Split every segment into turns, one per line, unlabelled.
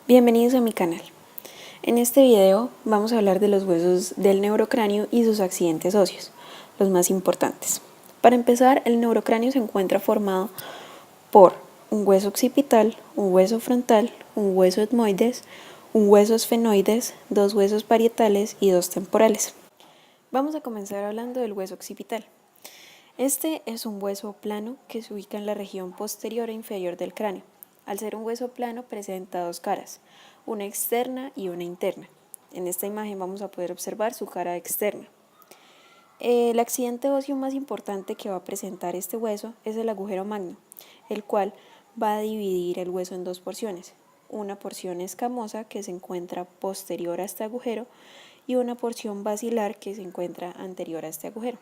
Bienvenidos a mi canal. En este video vamos a hablar de los huesos del neurocráneo y sus accidentes óseos, los más importantes. Para empezar, el neurocráneo se encuentra formado por un hueso occipital, un hueso frontal, un hueso etmoides, un hueso esfenoides, dos huesos parietales y dos temporales. Vamos a comenzar hablando del hueso occipital. Este es un hueso plano que se ubica en la región posterior e inferior del cráneo. Al ser un hueso plano presenta dos caras, una externa y una interna. En esta imagen vamos a poder observar su cara externa. El accidente óseo más importante que va a presentar este hueso es el agujero magno, el cual va a dividir el hueso en dos porciones. Una porción escamosa que se encuentra posterior a este agujero y una porción basilar que se encuentra anterior a este agujero.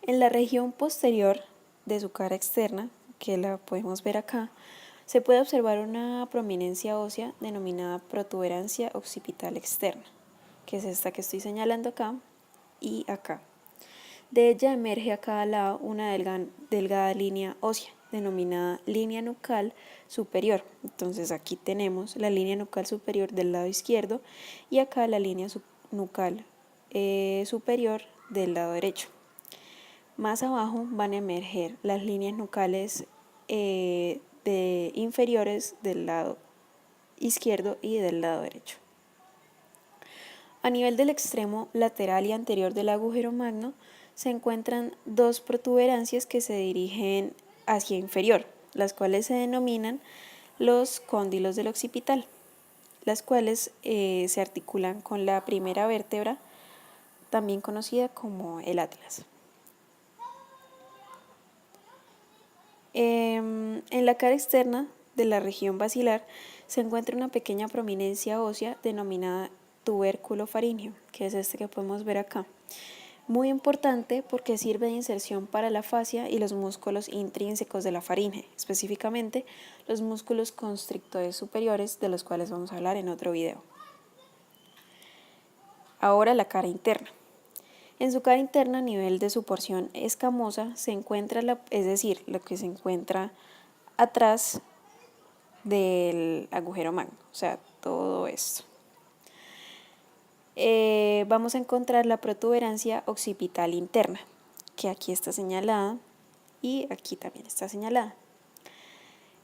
En la región posterior de su cara externa, que la podemos ver acá, se puede observar una prominencia ósea denominada protuberancia occipital externa, que es esta que estoy señalando acá y acá. De ella emerge a cada lado una delgada línea ósea, denominada línea nucal superior. Entonces aquí tenemos la línea nucal superior del lado izquierdo y acá la línea nucal superior del lado derecho. Más abajo van a emerger las líneas nucales inferiores del lado izquierdo y del lado derecho. A nivel del extremo lateral y anterior del agujero magno se encuentran dos protuberancias que se dirigen hacia inferior, las cuales se denominan los cóndilos del occipital, las cuales se articulan con la primera vértebra, también conocida como el atlas. En la cara externa de la región basilar se encuentra una pequeña prominencia ósea denominada tubérculo faríngeo, que es este que podemos ver acá. Muy importante porque sirve de inserción para la fascia y los músculos intrínsecos de la faringe, específicamente los músculos constrictores superiores, de los cuales vamos a hablar en otro video. Ahora la cara interna. En su cara interna, a nivel de su porción escamosa, se encuentra, es decir, lo que se encuentra atrás del agujero magno, o sea, todo esto. Vamos a encontrar la protuberancia occipital interna, que aquí está señalada y aquí también está señalada,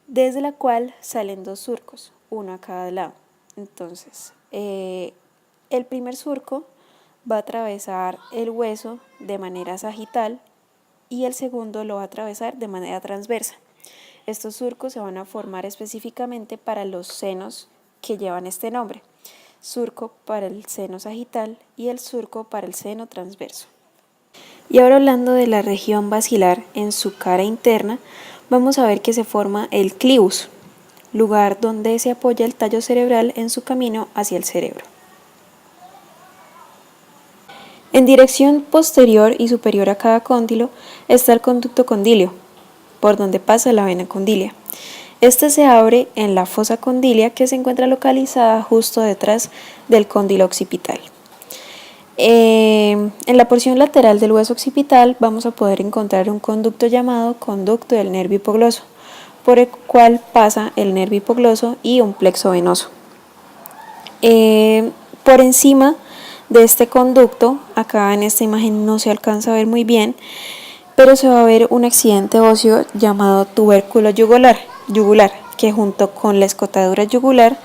desde la cual salen dos surcos, uno a cada lado. Entonces, el primer surco va a atravesar el hueso de manera sagital y el segundo lo va a atravesar de manera transversa. Estos surcos se van a formar específicamente para los senos que llevan este nombre, surco para el seno sagital y el surco para el seno transverso. Y ahora hablando de la región basilar, en su cara interna, vamos a ver que se forma el clivus, lugar donde se apoya el tallo cerebral en su camino hacia el cerebro. En dirección posterior y superior a cada cóndilo está el conducto condilio, por donde pasa la vena condilia. Este se abre en la fosa condilia que se encuentra localizada justo detrás del cóndilo occipital. En la porción lateral del hueso occipital vamos a poder encontrar un conducto llamado conducto del nervio hipogloso, por el cual pasa el nervio hipogloso y un plexo venoso. Por encima de este conducto, acá en esta imagen no se alcanza a ver muy bien, pero se va a ver un accidente óseo llamado tubérculo yugular, que junto con la escotadura yugular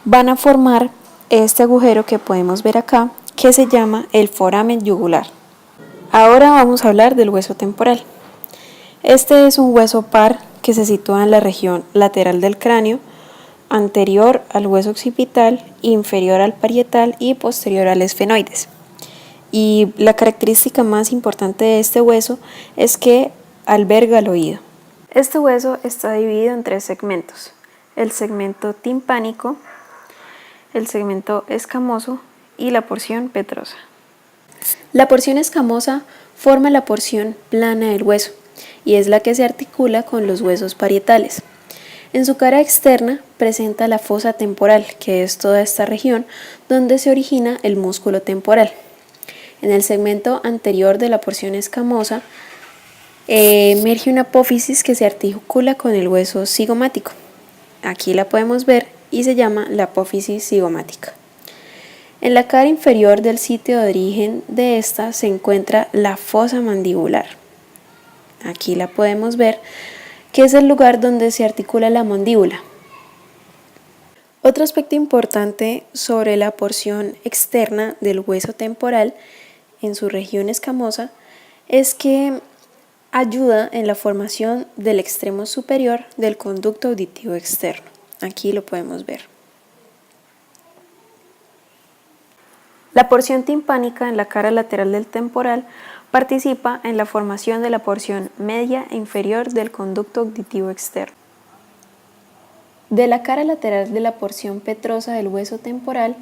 van a formar este agujero que podemos ver acá, que se llama el foramen yugular. Ahora vamos a hablar del hueso temporal. Este es un hueso par que se sitúa en la región lateral del cráneo, anterior al hueso occipital, inferior al parietal y posterior al esfenoides. Y la característica más importante de este hueso es que alberga el oído. Este hueso está dividido en tres segmentos: el segmento timpánico, el segmento escamoso y la porción petrosa. La porción escamosa forma la porción plana del hueso y es la que se articula con los huesos parietales. En su cara externa presenta la fosa temporal, que es toda esta región donde se origina el músculo temporal. En el segmento anterior de la porción escamosa emerge una apófisis que se articula con el hueso cigomático. Aquí la podemos ver y se llama la apófisis zigomática. En la cara inferior del sitio de origen de esta se encuentra la fosa mandibular. Aquí la podemos ver, que es el lugar donde se articula la mandíbula. Otro aspecto importante sobre la porción externa del hueso temporal en su región escamosa es que ayuda en la formación del extremo superior del conducto auditivo externo. Aquí lo podemos ver. La porción timpánica en la cara lateral del temporal participa en la formación de la porción media e inferior del conducto auditivo externo. De la cara lateral de la porción petrosa del hueso temporal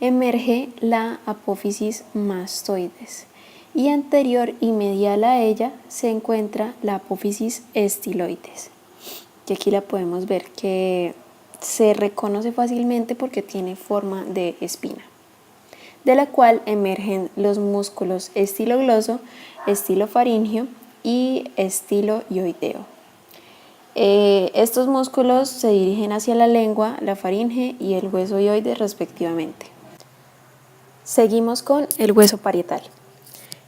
emerge la apófisis mastoides y anterior y medial a ella se encuentra la apófisis estiloides. Y aquí la podemos ver que se reconoce fácilmente porque tiene forma de espina, de la cual emergen los músculos estilogloso, estilofaringeo y estiloioideo. Estos músculos se dirigen hacia la lengua, la faringe y el hueso hioide respectivamente. Seguimos con el hueso parietal.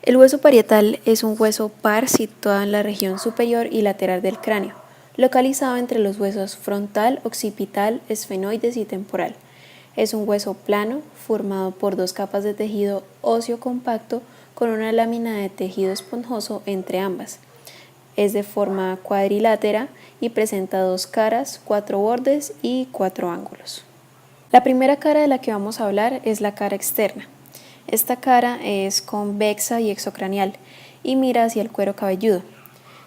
El hueso parietal es un hueso par situado en la región superior y lateral del cráneo, localizado entre los huesos frontal, occipital, esfenoides y temporal. Es un hueso plano formado por dos capas de tejido óseo compacto con una lámina de tejido esponjoso entre ambas. Es de forma cuadrilátera y presenta dos caras, 4 bordes y 4 ángulos. La primera cara de la que vamos a hablar es la cara externa. Esta cara es convexa y exocranial y mira hacia el cuero cabelludo.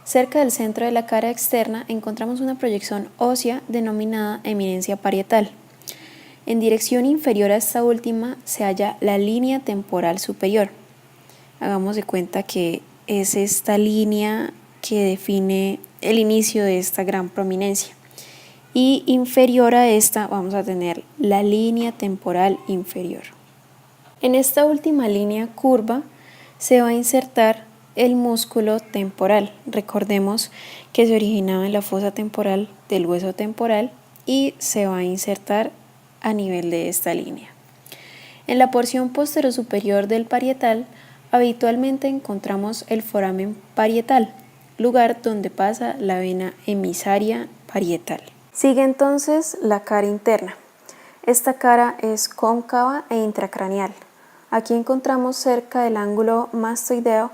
Cerca del centro de la cara externa encontramos una proyección ósea denominada eminencia parietal. En dirección inferior a esta última se halla la línea temporal superior. Hagamos de cuenta que es esta línea que define el inicio de esta gran prominencia. Y inferior a esta vamos a tener la línea temporal inferior. En esta última línea curva se va a insertar el músculo temporal. Recordemos que se originaba en la fosa temporal del hueso temporal y se va a insertar a nivel de esta línea. En la porción posterosuperior del parietal habitualmente encontramos el foramen parietal, lugar donde pasa la vena emisaria parietal. Sigue entonces la cara interna. Esta cara es cóncava e intracraneal. Aquí encontramos cerca del ángulo mastoideo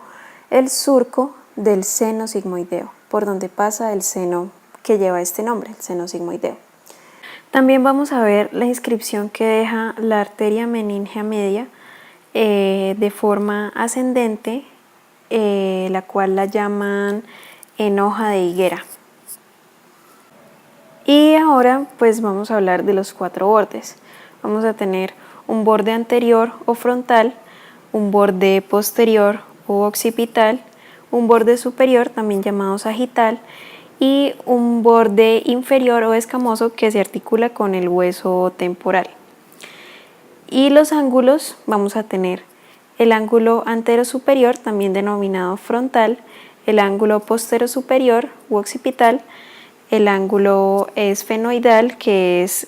el surco del seno sigmoideo, por donde pasa el seno que lleva este nombre, el seno sigmoideo. También vamos a ver la inscripción que deja la arteria meningea media de forma ascendente, la cual la llaman en hoja de higuera. Y ahora pues vamos a hablar de los 4 bordes. Vamos a tener un borde anterior o frontal, un borde posterior o occipital, un borde superior también llamado sagital y un borde inferior o escamoso que se articula con el hueso temporal. Y los ángulos vamos a tener el ángulo antero superior, también denominado frontal, el ángulo postero superior u occipital, el ángulo esfenoidal que es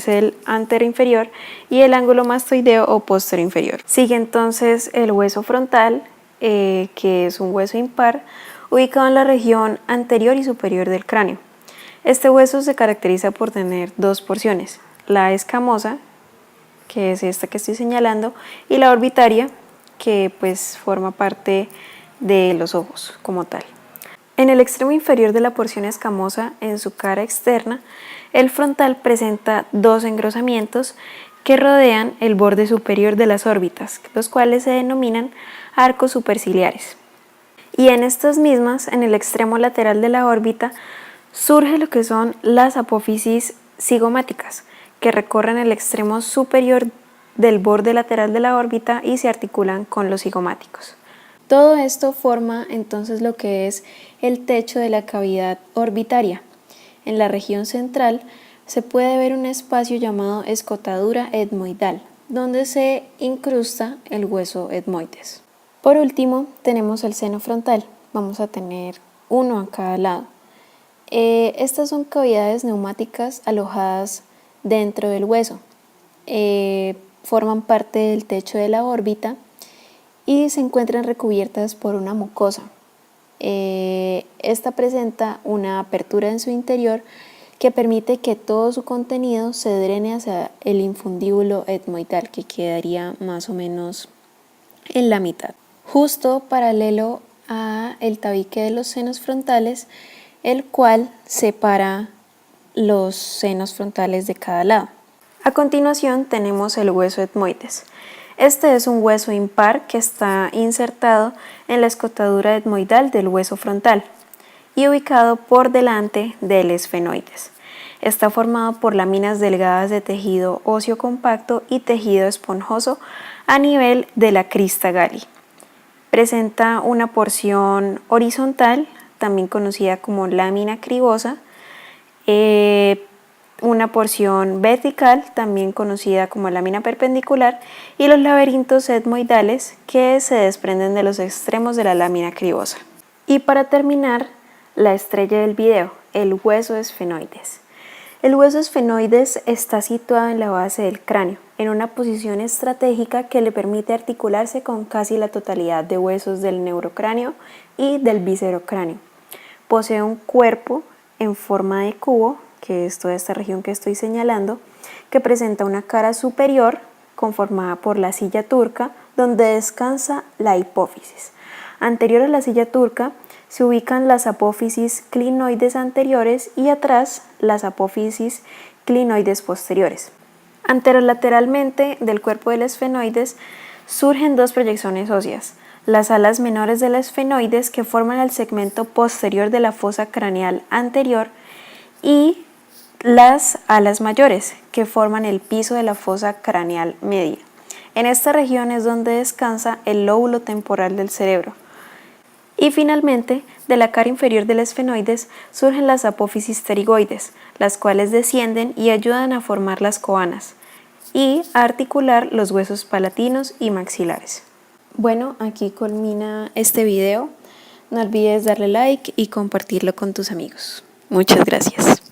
el antero inferior y el ángulo mastoideo o postero inferior. Sigue entonces el hueso frontal, que es un hueso impar, ubicado en la región anterior y superior del cráneo. Este hueso se caracteriza por tener 2 porciones, la escamosa, que es esta que estoy señalando, y la orbitaria, que pues forma parte de los ojos como tal. En el extremo inferior de la porción escamosa, en su cara externa, el frontal presenta 2 engrosamientos que rodean el borde superior de las órbitas, los cuales se denominan arcos superciliares. Y en estas mismas, en el extremo lateral de la órbita, surge lo que son las apófisis zigomáticas, que recorren el extremo superior del borde lateral de la órbita y se articulan con los zigomáticos. Todo esto forma entonces lo que es el techo de la cavidad orbitaria. En la región central se puede ver un espacio llamado escotadura etmoidal, donde se incrusta el hueso etmoides. Por último, tenemos el seno frontal. Vamos a tener uno a cada lado. Estas son cavidades neumáticas alojadas dentro del hueso. Forman parte del techo de la órbita y se encuentran recubiertas por una mucosa. Esta presenta una apertura en su interior que permite que todo su contenido se drene hacia el infundíbulo etmoidal, que quedaría más o menos en la mitad, justo paralelo a el tabique de los senos frontales, el cual separa los senos frontales de cada lado. A continuación tenemos el hueso etmoides. Este es un hueso impar que está insertado en la escotadura etmoidal del hueso frontal y ubicado por delante del esfenoides. Está formado por láminas delgadas de tejido óseo compacto y tejido esponjoso a nivel de la crista galli. Presenta una porción horizontal, también conocida como lámina cribosa, una porción vertical, también conocida como lámina perpendicular, y los laberintos etmoidales que se desprenden de los extremos de la lámina cribosa. Y para terminar, la estrella del video, el hueso esfenoides. El hueso esfenoides está situado en la base del cráneo, en una posición estratégica que le permite articularse con casi la totalidad de huesos del neurocráneo y del viscerocráneo. Posee un cuerpo en forma de cubo, que es toda esta región que estoy señalando, que presenta una cara superior conformada por la silla turca, donde descansa la hipófisis. Anterior a la silla turca se ubican las apófisis clinoides anteriores y atrás las apófisis clinoides posteriores. Anterolateralmente del cuerpo del esfenoides surgen dos proyecciones óseas, las alas menores del esfenoides que forman el segmento posterior de la fosa craneal anterior y las alas mayores que forman el piso de la fosa craneal media. En esta región es donde descansa el lóbulo temporal del cerebro. Y finalmente, de la cara inferior del esfenoides surgen las apófisis pterigoides, las cuales descienden y ayudan a formar las coanas y a articular los huesos palatinos y maxilares. Bueno, aquí culmina este video. No olvides darle like y compartirlo con tus amigos. Muchas gracias.